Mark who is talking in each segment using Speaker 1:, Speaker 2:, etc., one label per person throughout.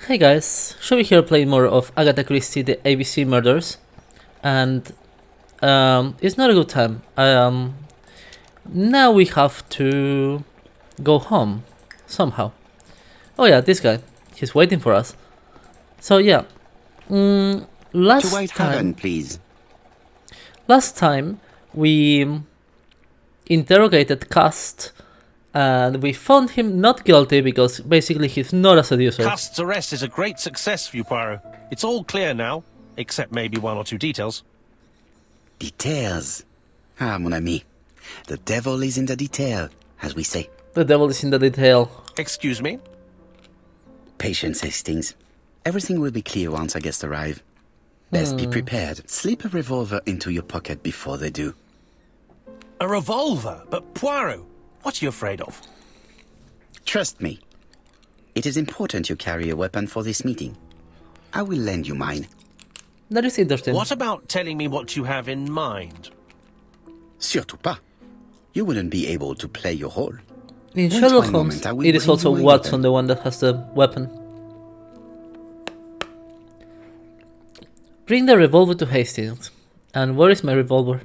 Speaker 1: Hey guys, Showy here playing more of Agatha Christie, the ABC Murders, and it's not a good time. Now we have to go home, somehow. Oh yeah, this guy, he's waiting for us. So yeah,
Speaker 2: To
Speaker 1: last
Speaker 2: Whitehaven,
Speaker 1: time,
Speaker 2: please.
Speaker 1: we interrogated Cast, and we found him not guilty because basically he's not a seducer.
Speaker 3: Cust's arrest is a great success for you, Poirot. It's all clear now, except maybe one or two details.
Speaker 2: Details. Ah, mon ami. The devil is in the detail, as we say.
Speaker 1: The devil is in the detail.
Speaker 3: Excuse me?
Speaker 2: Patience, Hastings. Everything will be clear once our guests arrive. Best be prepared. Slip a revolver into your pocket before they do.
Speaker 3: A revolver? But Poirot, what are you afraid of?
Speaker 2: Trust me. It is important you carry a weapon for this meeting. I will lend you mine.
Speaker 1: That is interesting.
Speaker 3: What about telling me what you have in mind?
Speaker 2: Surtout pas. You wouldn't be able to play your role.
Speaker 1: In
Speaker 2: Wait
Speaker 1: Sherlock
Speaker 2: one
Speaker 1: Holmes,
Speaker 2: moment, I will
Speaker 1: it is
Speaker 2: bring
Speaker 1: also
Speaker 2: you my
Speaker 1: Watson,
Speaker 2: weapon.
Speaker 1: the one that has the weapon. Bring the revolver to Hastings. And where is my revolver?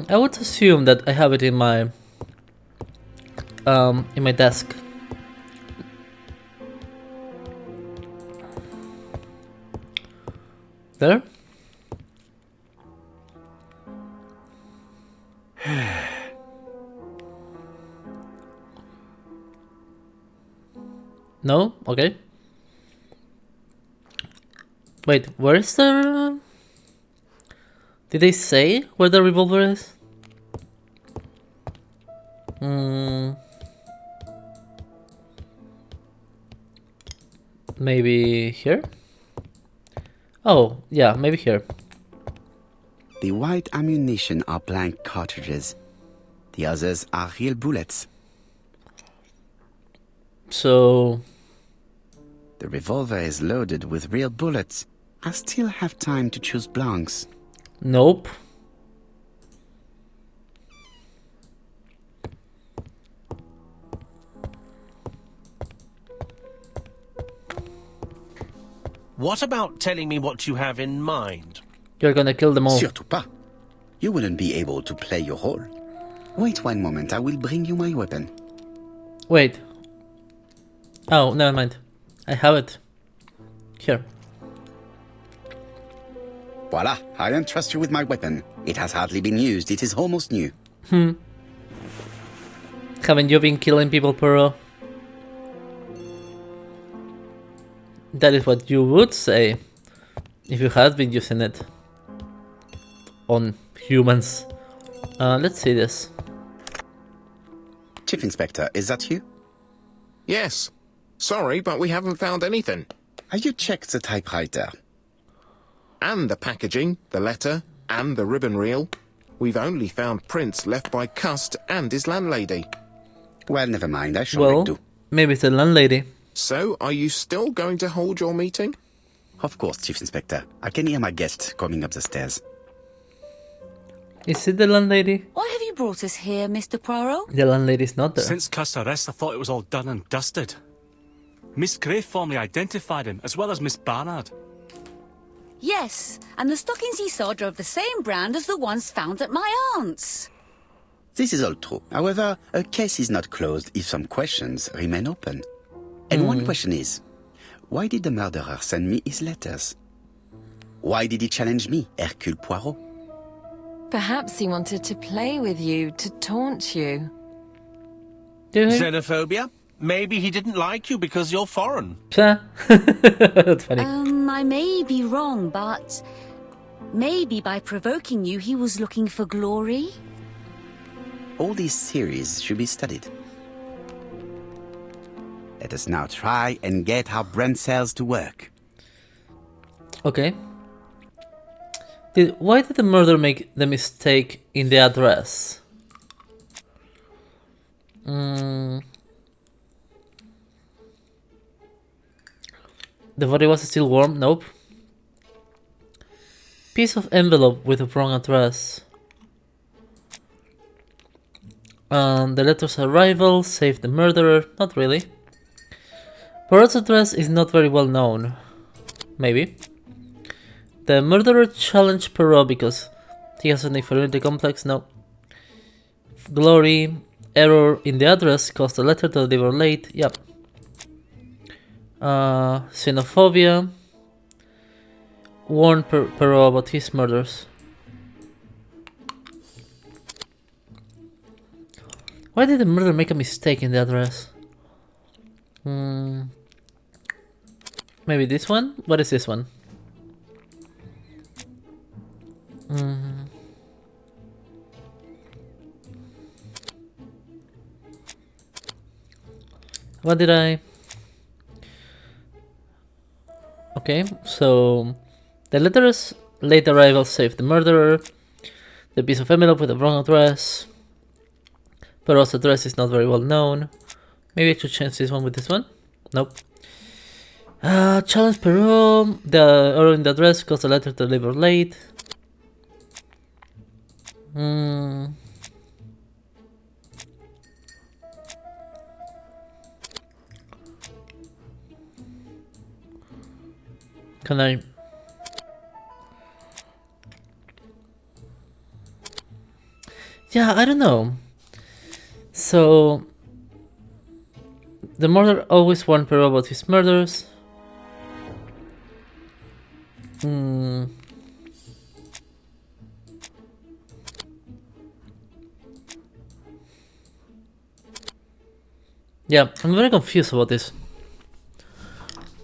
Speaker 1: I would assume that I have it in my desk. There? No? Okay. Wait, where is the... Did they say where the revolver is? Maybe here? Oh, yeah, maybe here.
Speaker 2: The white ammunition are blank cartridges. The others are real bullets.
Speaker 1: So...
Speaker 2: The revolver is loaded with real bullets. I still have time to choose blanks.
Speaker 1: Nope.
Speaker 3: What about telling me what you have in mind?
Speaker 1: You're gonna kill them all.
Speaker 2: Surtout pas. You wouldn't be able to play your role. Wait one moment, I will bring you my weapon.
Speaker 1: Wait. Oh, never mind. I have it. Here.
Speaker 2: Voila, I entrust you with my weapon. It has hardly been used, it is almost new.
Speaker 1: Haven't you been killing people, Poirot? That is what you would say if you had been using it on humans. Let's see this.
Speaker 2: Chief Inspector, is that you?
Speaker 4: Yes. Sorry, but we haven't found anything.
Speaker 2: Have you checked the typewriter?
Speaker 4: And the packaging, the letter, and the ribbon reel. We've only found prints left by Cust and his landlady.
Speaker 2: Well, never mind, I shall
Speaker 1: Well,
Speaker 2: do.
Speaker 1: maybe it's the landlady.
Speaker 4: So, are you still going to hold your meeting?
Speaker 2: Of course, Chief Inspector. I can hear my guest coming up the stairs.
Speaker 1: Is it the landlady?
Speaker 5: Why have you brought us here, Mr. Poirot?
Speaker 1: The landlady's not there.
Speaker 6: Since Cust's arrest, I thought it was all done and dusted. Miss Gray formally identified him, as well as Miss Barnard.
Speaker 5: Yes, and the stockings he saw drove the same brand as the ones found at my aunt's.
Speaker 2: This is all true. However, a case is not closed if some questions remain open. And one question is, why did the murderer send me his letters? Why did he challenge me, Hercule Poirot?
Speaker 7: Perhaps he wanted to play with you, to taunt you.
Speaker 1: Do they?
Speaker 3: Xenophobia? Maybe he didn't like you because you're foreign.
Speaker 1: That's funny.
Speaker 5: I may be wrong, but maybe by provoking you, he was looking for glory?
Speaker 2: All these theories should be studied. Let us now try and get our brain cells to work.
Speaker 1: Okay. Why did the murderer make the mistake in the address? The body was still warm? Nope. Piece of envelope with the wrong address. The letter's arrival saved the murderer. Not really. Poirot's address is not very well known. Maybe. The murderer challenged Poirot because he has an inferiority complex. No. Glory. Error in the address caused the letter to deliver late. Yep. Xenophobia. Warned Poirot about his murders. Why did the murderer make a mistake in the address? Maybe this one? What is this one? What did I... Okay, so... The letter's late arrival saved the murderer. The piece of envelope with the wrong address. Poirot's address is not very well known. Maybe I should change this one with this one? Nope. Challenge Poirot. The error in the address caused the letter to deliver late. Can I... Yeah, I don't know. So... The murderer always warned Poirot about his murders. Yeah, I'm very confused about this.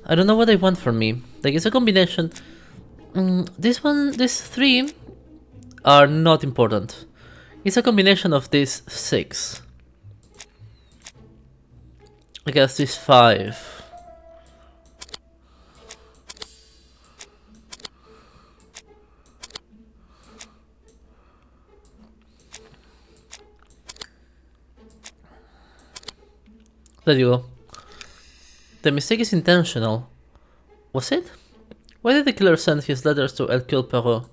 Speaker 1: I don't know what they want from me. Like, it's a combination. These three are not important. It's a combination of these 6. I guess these 5. There you go. The mistake is intentional. Was it? Why did the killer send his letters to Hercule Poirot?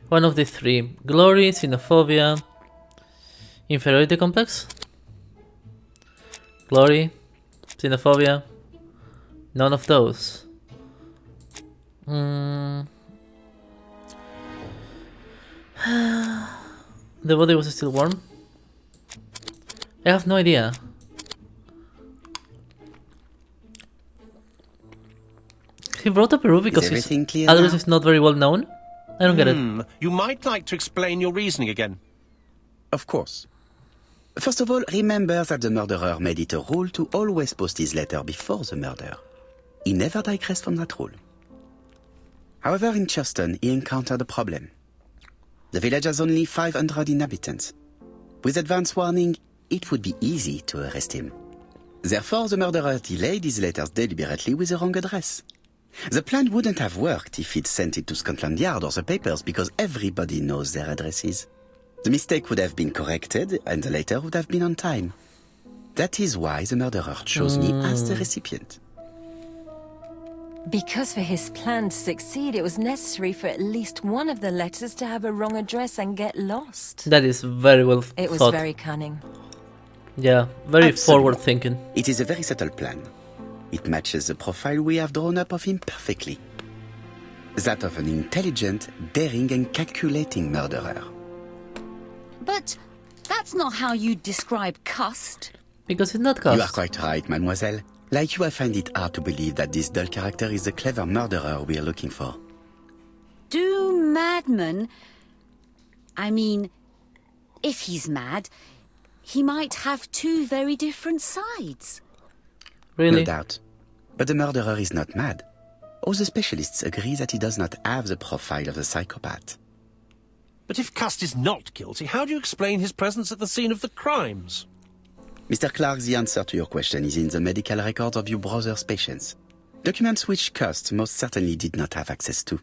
Speaker 1: One of the 3. Glory, xenophobia, inferiority complex? Glory, xenophobia, none of those. The body was still warm? I have no idea. He brought up Peru because his address is not very well known? I don't get it.
Speaker 3: You might like to explain your reasoning again.
Speaker 2: Of course. First of all, remember that the murderer made it a rule to always post his letter before the murder. He never digressed from that rule. However, in Churston, he encountered a problem. The village has only 500 inhabitants. With advance warning, it would be easy to arrest him. Therefore, the murderer delayed his letters deliberately with the wrong address. The plan wouldn't have worked if he'd sent it to Scotland Yard or the papers because everybody knows their addresses. The mistake would have been corrected and the letter would have been on time. That is why the murderer chose me as the recipient.
Speaker 7: Because for his plan to succeed, it was necessary for at least one of the letters to have a wrong address and get lost.
Speaker 1: That is very well thought.
Speaker 7: It was very cunning.
Speaker 1: Yeah, very
Speaker 2: Absolutely.
Speaker 1: forward thinking.
Speaker 2: It is a very subtle plan. It matches the profile we have drawn up of him perfectly. That of an intelligent, daring and calculating murderer.
Speaker 5: But that's not how you describe Cust.
Speaker 1: Because it's not Cust.
Speaker 2: You are quite right, mademoiselle. Like you, I find it hard to believe that this dull character is the clever murderer we are looking for.
Speaker 5: Do madmen... I mean, if he's mad, he might have 2 very different sides.
Speaker 1: Really?
Speaker 2: No doubt. But the murderer is not mad. All the specialists agree that he does not have the profile of the psychopath.
Speaker 3: But if Cust is not guilty, how do you explain his presence at the scene of the crimes?
Speaker 2: Mr. Clark, the answer to your question is in the medical records of your brother's patients. Documents which Cust most certainly did not have access to.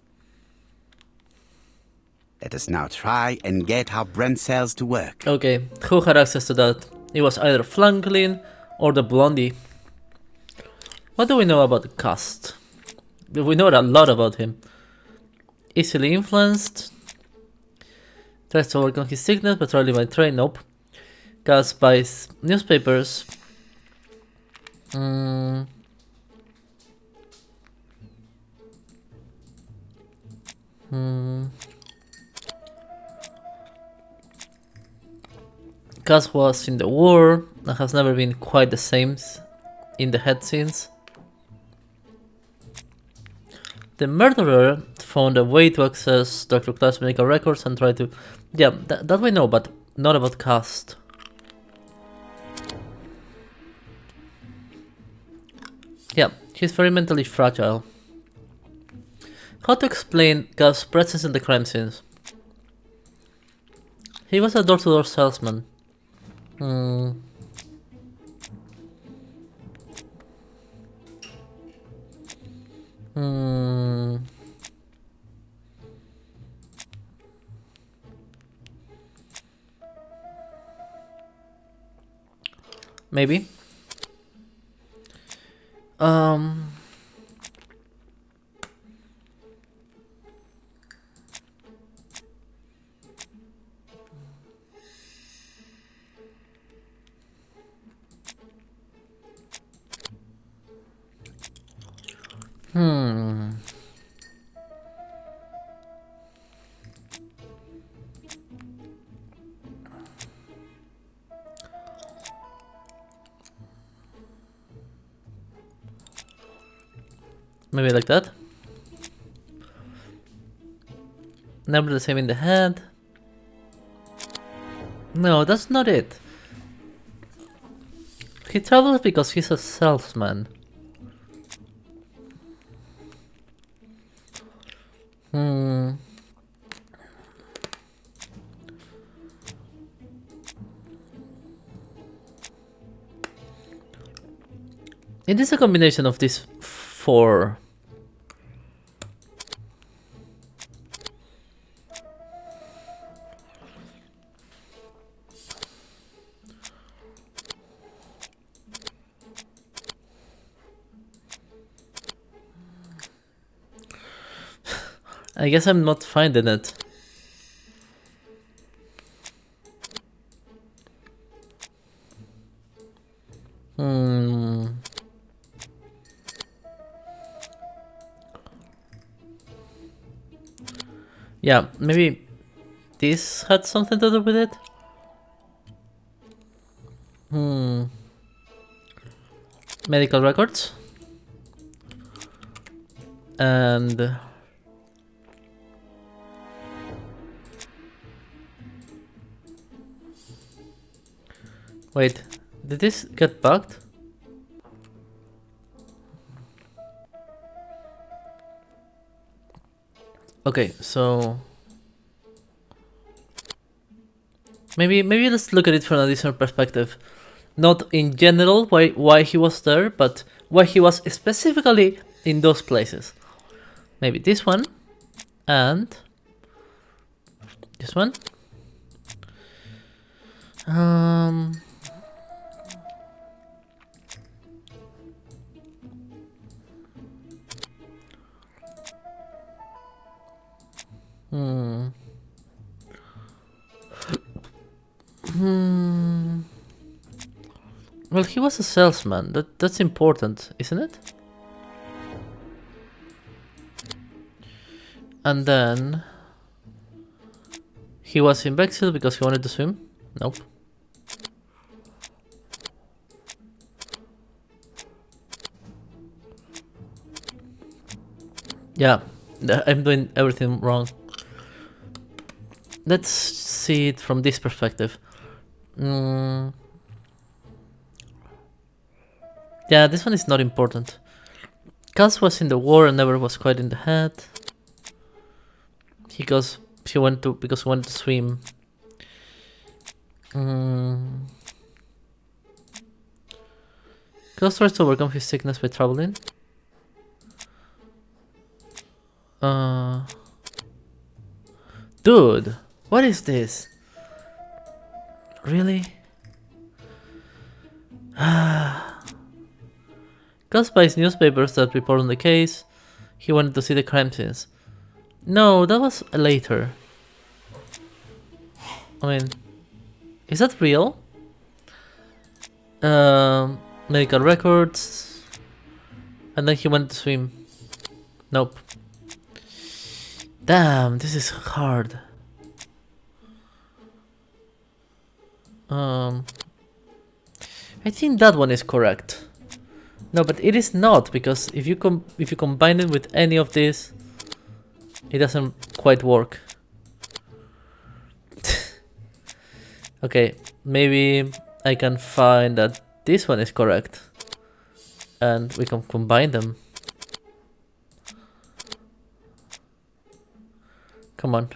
Speaker 2: Let us now try and get our brain cells to work.
Speaker 1: Okay, who had access to that? It was either Franklin or the Blondie. What do we know about the Cust? We know a lot about him. Easily influenced. Tries to overcome his sickness, but rarely by train. Nope. Gus buys newspapers. Gus was in the war and has never been quite the same in the head since. The murderer found a way to access Dr. Clark's medical records and tried to... Yeah, that we know, but not about Cast. Yeah, he's very mentally fragile. How to explain Gus' presence in the crime scenes? He was a door-to-door salesman. Maybe. Maybe like that. Never the same in the head. No, that's not it. He travels because he's a salesman. It is a combination of these four. I guess I'm not finding it. Yeah, maybe this had something to do with it? Medical records. And... Wait, did this get bugged? Okay, so maybe let's look at it from a different perspective. Not in general why he was there, but why he was specifically in those places. Maybe this one and this one. Well, he was a salesman. That's important, isn't it? And then he was in Bexhill because he wanted to swim. Nope. Yeah, I'm doing everything wrong. Let's see it from this perspective. Yeah, this one is not important. Cass was in the war and never was quite in the head. Because he wanted to swim. Cass tries to overcome his sickness by traveling. Dude, what is this? Really? Gus buys newspapers that report on the case. He wanted to see the crime scenes. No, that was later. I mean, is that real? Medical records. And then he wanted to swim. Nope. Damn, this is hard. I think that one is correct. No, but it is not, because if you combine it with any of this, it doesn't quite work. Okay, maybe I can find that this one is correct, and we can combine them. Come on.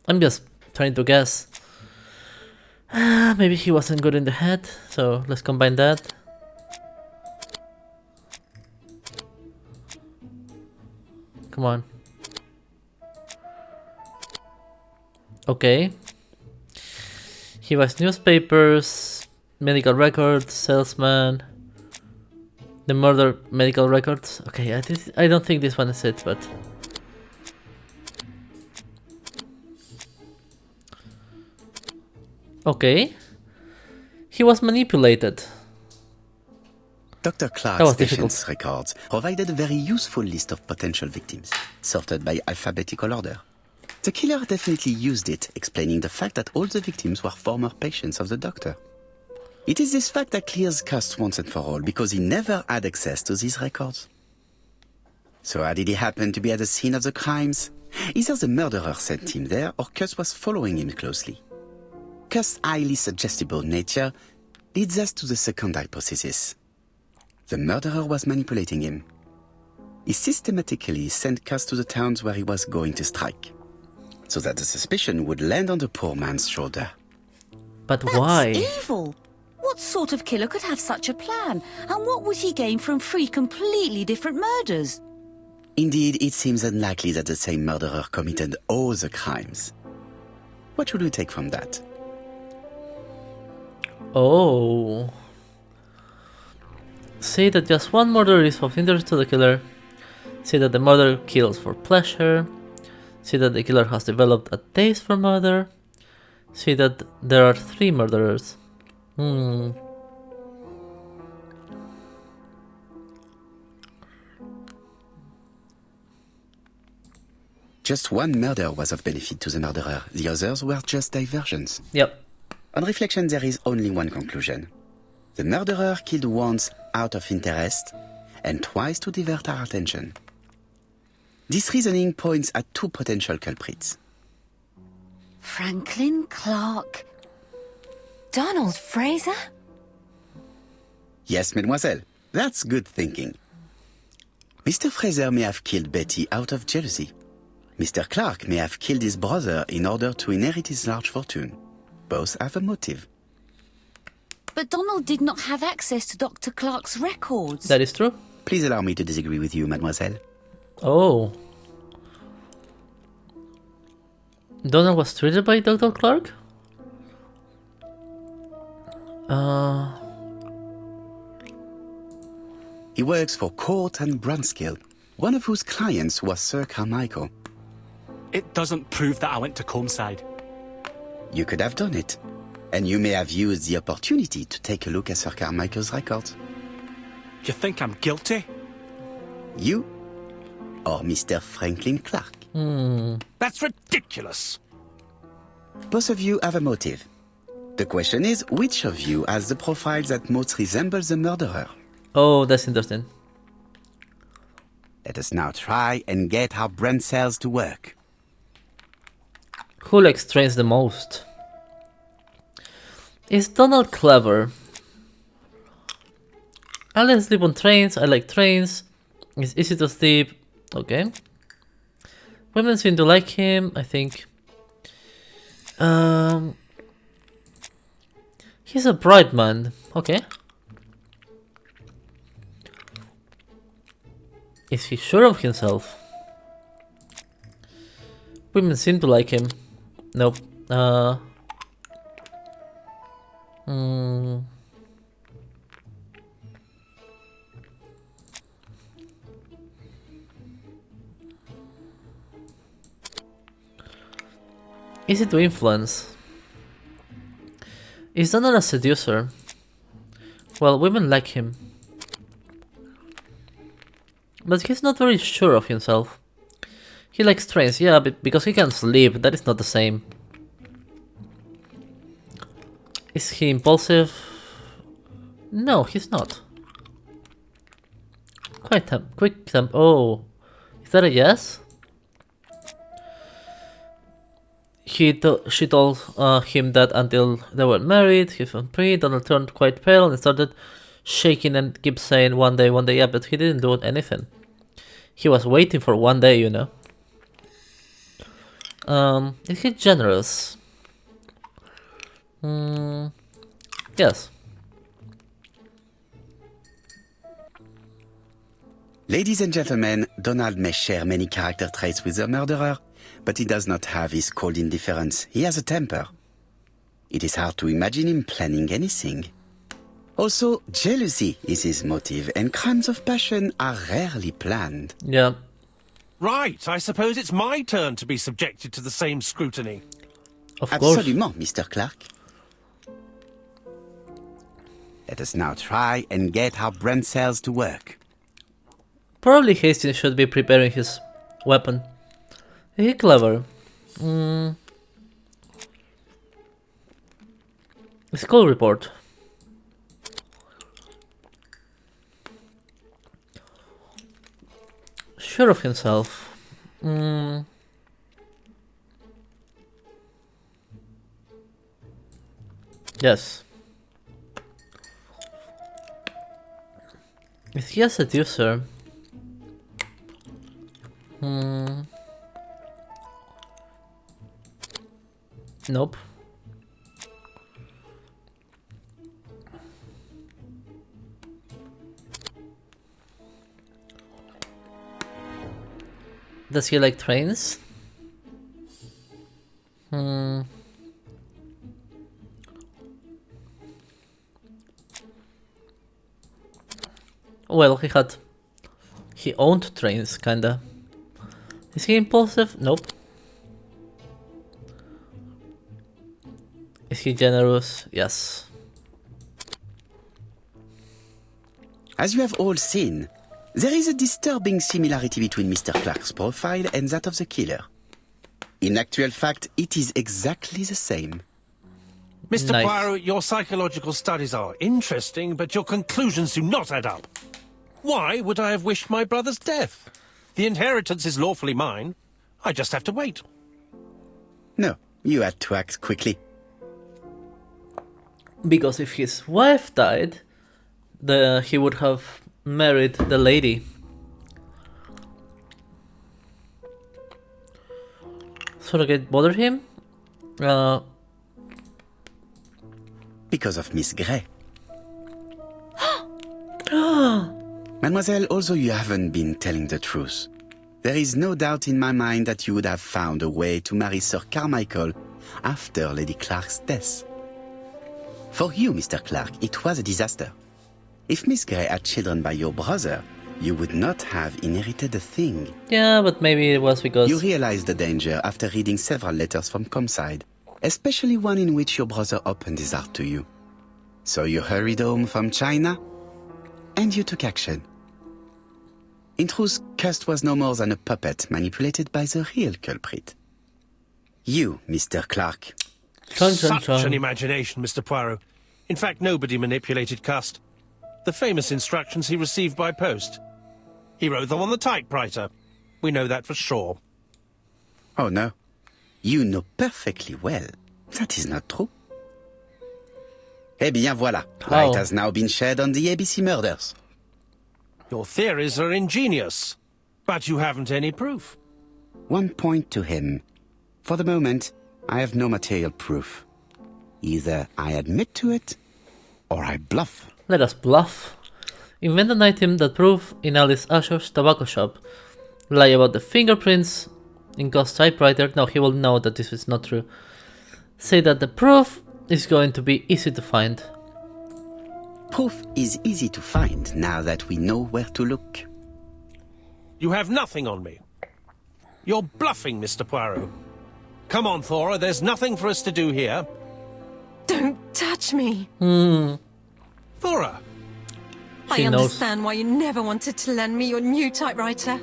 Speaker 1: I'm just trying to guess. Maybe he wasn't good in the head, so let's combine that. Come on. Okay. He was newspapers, medical records, salesman, the murder medical records. Okay, I don't think this one is it, but... Okay. He was manipulated.
Speaker 2: Dr. Clark's patient's records provided a very useful list of potential victims, sorted by alphabetical order. The killer definitely used it, explaining the fact that all the victims were former patients of the doctor. It is this fact that clears Cust once and for all, because he never had access to these records. So how did he happen to be at the scene of the crimes? Either the murderer sent him there, or Cust was following him closely. Cust's highly suggestible nature leads us to the second hypothesis. The murderer was manipulating him. He systematically sent Cust to the towns where he was going to strike, so that the suspicion would land on the poor man's shoulder.
Speaker 1: But why?
Speaker 5: That's evil! What sort of killer could have such a plan? And what would he gain from 3 completely different murders?
Speaker 2: Indeed, it seems unlikely that the same murderer committed all the crimes. What should we take from that?
Speaker 1: Oh. Say that just one murder is of interest to the killer. Say that the murderer kills for pleasure. Say that the killer has developed a taste for murder. Say that there are 3 murderers.
Speaker 2: Just one murder was of benefit to the murderer. The others were just diversions.
Speaker 1: Yep.
Speaker 2: On reflection, there is only one conclusion. The murderer killed once out of interest, and twice to divert our attention. This reasoning points at 2 potential culprits.
Speaker 5: Franklin Clark.
Speaker 7: Donald Fraser?
Speaker 2: Yes, mademoiselle, that's good thinking. Mr. Fraser may have killed Betty out of jealousy. Mr. Clark may have killed his brother in order to inherit his large fortune. Both have a motive.
Speaker 5: But Donald did not have access to Dr. Clark's records.
Speaker 1: That is true.
Speaker 2: Please allow me to disagree with you, mademoiselle.
Speaker 1: Oh. Donald was treated by Dr. Clark?
Speaker 2: He works for Court and Brunskill, one of whose clients was Sir Carmichael.
Speaker 6: It doesn't prove that I went to Comeside.
Speaker 2: You could have done it, and you may have used the opportunity to take a look at Sir Carmichael's records.
Speaker 6: You think I'm guilty?
Speaker 2: You or Mr. Franklin Clark?
Speaker 3: That's ridiculous.
Speaker 2: Both of you have a motive. The question is, which of you has the profile that most resembles the murderer?
Speaker 1: Oh, that's interesting.
Speaker 2: Let us now try and get our brain cells to work.
Speaker 1: Who likes trains the most? Is Donald clever? I like sleep on trains, I like trains. It's easy to sleep. Okay. Women seem to like him, I think. He's a bright man. Okay. Is he sure of himself? Women seem to like him. Nope. Hmm. Easy to influence. He's not a seducer. Well, women like him. But he's not very sure of himself. He likes trains, yeah, but because he can sleep, that is not the same. Is he impulsive? No, he's not. Quick temp. Oh, is that a yes? She told him that until they were married, he felt free. Donald turned quite pale and started shaking and kept saying one day, yeah, but he didn't do anything. He was waiting for one day, you know. Is he generous? Yes.
Speaker 2: Ladies and gentlemen, Donald may share many character traits with the murderer, but he does not have his cold indifference. He has a temper. It is hard to imagine him planning anything. Also, jealousy is his motive, and crimes of passion are rarely planned.
Speaker 1: Yeah.
Speaker 3: Right, I suppose it's my turn to be subjected to the same scrutiny.
Speaker 1: Of course.
Speaker 2: Absolument, Mr. Clark. Let us now try and get our brain cells to work.
Speaker 1: Probably Hastings should be preparing his weapon. Is he clever? School report. Sure of himself. Yes. Is he a seducer? Nope. Does he like trains? Well, he owned trains, kinda. Is he impulsive? Nope. Is he generous? Yes.
Speaker 2: As you have all seen, there is a disturbing similarity between Mr. Clark's profile and that of the killer. In actual fact, it is exactly the same.
Speaker 3: Mr.
Speaker 1: Nice.
Speaker 3: Poirot, your psychological studies are interesting, but your conclusions do not add up. Why would I have wished my brother's death? The inheritance is lawfully mine. I just have to wait.
Speaker 2: No, you had to act quickly.
Speaker 1: Because if his wife died, he would have married the lady. Surrogate bothered him?
Speaker 2: Because of Miss Grey. Mademoiselle, although you haven't been telling the truth, there is no doubt in my mind that you would have found a way to marry Sir Carmichael after Lady Clark's death. For you, Mr. Clark, it was a disaster. If Miss Grey had children by your brother, you would not have inherited a thing.
Speaker 1: Yeah, but maybe it was because...
Speaker 2: You realized the danger after reading several letters from Comside, especially one in which your brother opened his heart to you. So you hurried home from China, and you took action. In truth, Cust was no more than a puppet manipulated by the real culprit. You, Mr. Clark.
Speaker 3: Such an imagination, Mr. Poirot. In fact, nobody manipulated Cust. The famous instructions he received by post. He wrote them on the typewriter. We know that for sure.
Speaker 2: Oh no. You know perfectly well. That is not true. Eh bien voilà. Light has now been shed on the ABC murders.
Speaker 3: Your theories are ingenious, but you haven't any proof.
Speaker 2: One point to him. For the moment, I have no material proof. Either I admit to it, or I bluff.
Speaker 1: Let us bluff. Invent an item that prove in Alice Asher's tobacco shop. Lie about the fingerprints in Ghost typewriter. No, he will know that this is not true. Say that the proof is going to be easy to find.
Speaker 2: Proof is easy to find now that we know where to look.
Speaker 3: You have nothing on me. You're bluffing, Mr. Poirot. Come on, Thora, there's nothing for us to do here.
Speaker 7: Don't touch me.
Speaker 3: Thora!
Speaker 7: I
Speaker 1: knows.
Speaker 7: understand why you never wanted to lend me your new typewriter.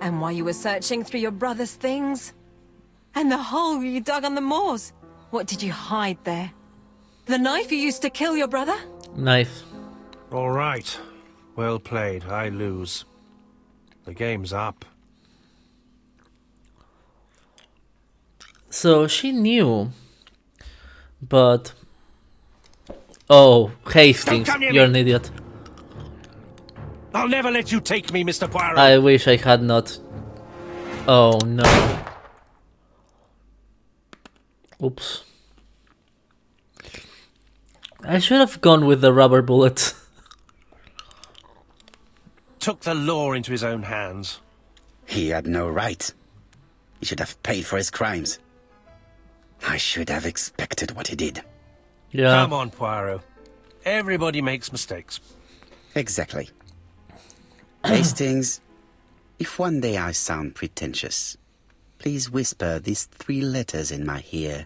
Speaker 7: And why you were searching through your brother's things. And the hole you dug on the moors. What did you hide there? The knife you used to kill your brother?
Speaker 1: Knife.
Speaker 3: All right. Well played. I lose. The game's up.
Speaker 1: So she knew, but... Oh, Hastings,
Speaker 3: Don't come near
Speaker 1: you're
Speaker 3: me.
Speaker 1: an idiot.
Speaker 3: I'll never let you take me, Mr. Poirot.
Speaker 1: I wish I had not... Oh no. Oops. I should have gone with the rubber bullet.
Speaker 3: Took the law into his own hands.
Speaker 2: He had no right. He should have paid for his crimes. I should have expected what he did.
Speaker 1: Yeah.
Speaker 3: Come on, Poirot. Everybody makes mistakes.
Speaker 2: Exactly. Hastings, if one day I sound pretentious, please whisper these 3 letters in my ear.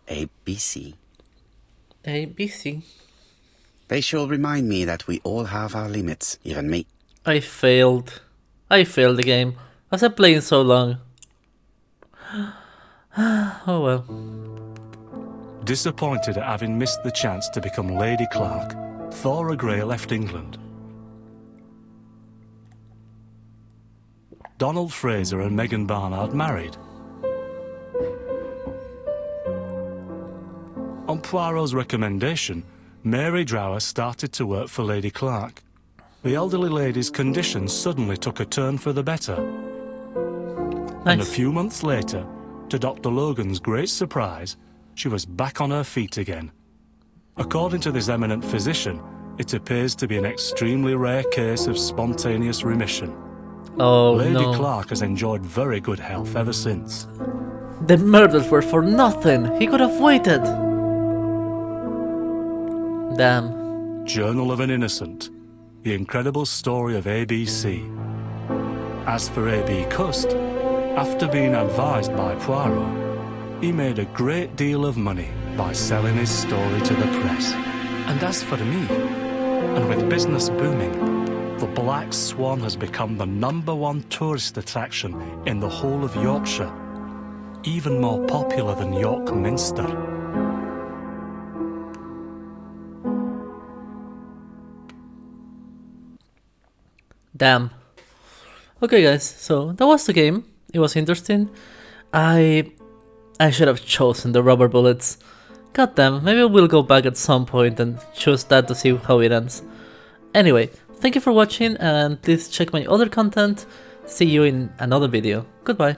Speaker 2: ABC.
Speaker 1: ABC.
Speaker 2: They shall remind me that we all have our limits, even me.
Speaker 1: I failed. I failed the game. I was playing so long. Oh well.
Speaker 6: Disappointed at having missed the chance to become Lady Clark, Thora Grey left England. Donald Fraser and Megan Barnard married. On Poirot's recommendation, Mary Drower started to work for Lady Clark. The elderly lady's condition suddenly took a turn for the better. And a
Speaker 1: Nice.
Speaker 6: few months later, to Dr. Logan's great surprise, she was back on her feet again. According to this eminent physician, it appears to be an extremely rare case of spontaneous remission.
Speaker 1: Oh
Speaker 6: Lady
Speaker 1: no.
Speaker 6: Clark has enjoyed very good health ever since.
Speaker 1: The murders were for nothing. He could have waited. Damn.
Speaker 6: Journal of an Innocent. The incredible story of ABC. As for A.B. Cust, after being advised by Poirot, he made a great deal of money by selling his story to the press. And as for me, and with business booming, the Black Swan has become the #1 tourist attraction in the whole of Yorkshire, even more popular than York Minster.
Speaker 1: Damn. Okay guys, so that was the game. It was interesting. I should have chosen the rubber bullets. God damn, maybe we'll go back at some point and choose that to see how it ends. Anyway, thank you for watching and please check my other content. See you in another video. Goodbye.